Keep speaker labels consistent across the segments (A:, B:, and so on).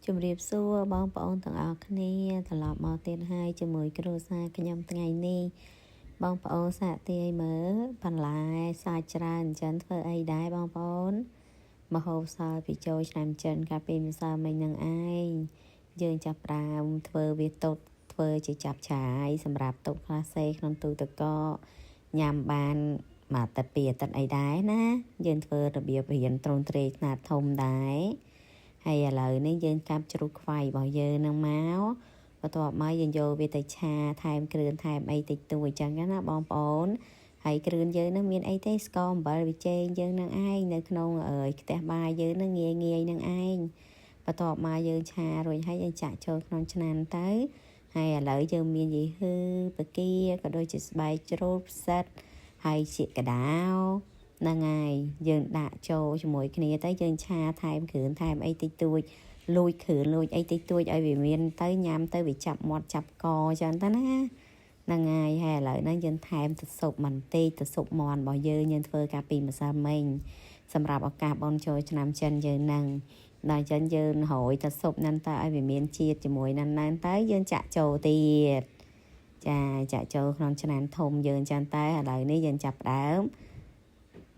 A: ជំរាបសួរបងប្អូនទាំងអស់គ្នាត្រឡប់មកទៀតហើយជាមួយគ្រួសារខ្ញុំថ្ងៃនេះបងប្អូនសាកទាយមើលបន្លែសាច់ច្រើនអញ្ចឹងធ្វើអីដែរបងប្អូនមហូបសល់ពីចូលឆ្នាំចិនកាលពីម្សិលមិញនឹងឯងយើងចាប់ផ្ដើមធ្វើវាតុតធ្វើជាចាប់ឆាយសម្រាប់តុតខ្លះសេក្នុងទូទឹកកកញ៉ាំបានមួយអាទិត្យពីរអាទិត្យអីដែរណាយើងធ្វើរបៀបរៀនត្រួនត្រេកខ្នាតធំដែរហើយឥឡូវនេះយើងកាប់ជ្រូកខ្វៃរបស់យើងនឹងមកបន្ទាប់មកយើងយកវាទៅឆាថែមគ្រឿងថែមអីតិចតួចចឹងណាបងប្អូនហើយគ្រឿងយើងនឹងមានអីទេស្ករអំបិលប៊ីចេងយើងនឹងឯងនៅក្នុងខ្ទះបាយយើងនឹងងាយនឹងឯងបន្ទាប់មកយើងឆារួចហើយយើងចាក់ចូលក្នុងឆ្នាំងទៅហើយឥឡូវយើងមានយីហឺបកាក៏ដូចជាស្បែកជ្រូកផ្សិតហើយជាកដាវហ្នឹងហើយយើងដាក់ចូលជាមួយគ្នាទៅយើងឆាថែមគ្រឿងថែមអីតិចតួចលួចគ្រឿងលួចអីតិចតួចឲ្យវាមានទៅញ៉ាំទៅវាចាប់មាត់ចាប់កចឹងទៅណាហ្នឹងហើយហើយឥឡូវហ្នឹងយើងថែមទឹកស៊ុបបន្តិចទឹកស៊ុបមាន់របស់យើងធ្វើកាលពីម្សិលមិញសម្រាប់ឱកាសបុណ្យចូលឆ្នាំចិនយើងហ្នឹងដល់ចឹងយើងរោយទឹកស៊ុបហ្នឹងទៅឲ្យវាមានជាតិជាមួយហ្នឹងទៅយើងចាក់ចូលទៀតចាចាក់ចូលក្នុងឆ្នាំងធំយើងចឹងទៅឥឡូវនេះយើងចាប់ផ្ដើម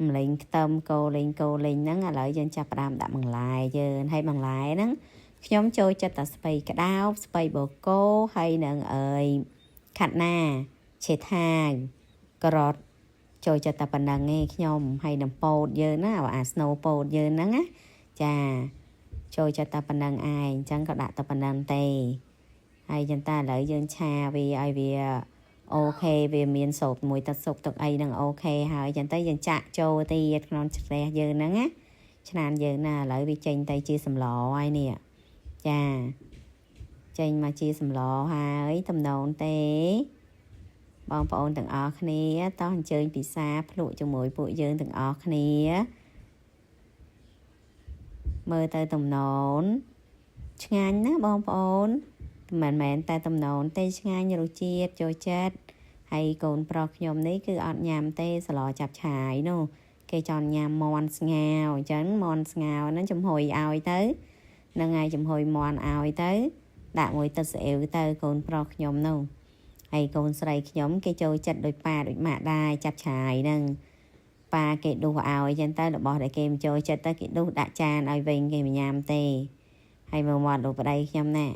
A: ម្លេងខ្ទឹមកូរលេងហ្នឹងឥឡូវយើងចាប់ផ្ដើមដាក់បន្លែយើងហើយបន្លែហ្នឹងខ្ញុំចូលចិត្តតែស្ពៃក្តោបស្ពៃបូកូហើយនឹងខាត់ណាឆេថាវការ៉ុតចូលចិត្តតែប៉ុណ្្នឹងឯងខ្ញុំហើយនឹងពោតយើងណាអាស្នូពោតយើងហ្នឹងណាចាចូលចិត្តតែប៉ុណ្្នឹងឯងអញ្ចឹងក៏ដាក់តែប៉ុណ្្នឹងទេហើយចឹងតែឥឡូវយើងឆាវាឲ្យវាអូខេវាមានសូបមួយទឹកស៊ុបទឹកអីហ្នឹងអូខេហើយចឹងទៅយើងចាក់ចូលទៀតក្នុងឆ្កែយើងហ្នឹងណាឆ្នាំយើងណាឥឡូវវាចេញទៅជាសម្លហើយនេះចាចេញមកជាសម្លហើយតំណូនទេបងប្អូនទាំងអស់គ្នាតោះអញ្ជើញពិសាភ្លក់ជាមួយពួកយើងទាំងអស់គ្នាមើលទៅតំណូនឆ្ងាញ់ណាបងប្អូនមិនមែនតែតំណូនទេឆ្ងាញ់រសជាតិចូលចិត្តហើយកូនប្រុសខ្ញុំនេះគឺអត់ញ៉ាំទេស្លចាប់ឆាយនោះគេចង់ញ៉ាំមាន់ស្ងោរអញ្ចឹងមាន់ស្ងោរហ្នឹងចំហុយឲ្យទៅហ្នឹងហើយចំហុយមាន់ឲ្យទៅដាក់មួយទឹកស្អ៊ីវទៅកូនប្រុសខ្ញុំនោះហើយកូនស្រីខ្ញុំគេចូលចិត្តដូចប៉ាដូចម៉ាក់ដែរចាប់ឆាយហ្នឹងប៉ាគេដួសឲ្យចឹងទៅរបស់ដែលគេមិនចូលចិត្តទៅគេដួសដាក់ចានឲ្យវិញគេមិនញ៉ាំទេហើយមើលមាត់លោកប្តីខ្ញុំណា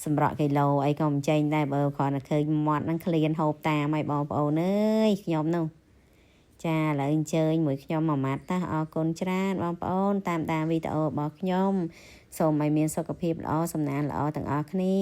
A: សម្រក់គីឡូអីក៏មិនចេញដែរបើគ្រាន់តែឃើញមាត់ហ្នឹងក្លៀនហូបតាមឲ្យបងប្អូនអើយខ្ញុំនោះចាឥឡូវអញ្ជើញមួយខ្ញុំមួយម៉ាត់តោះអរគុណច្រើនបងប្អូនតាមដានវីដេអូរបស់ខ្ញុំសូមឲ្យមានសុខភាពល្អសំណាងល្អទាំងអស់គ្នា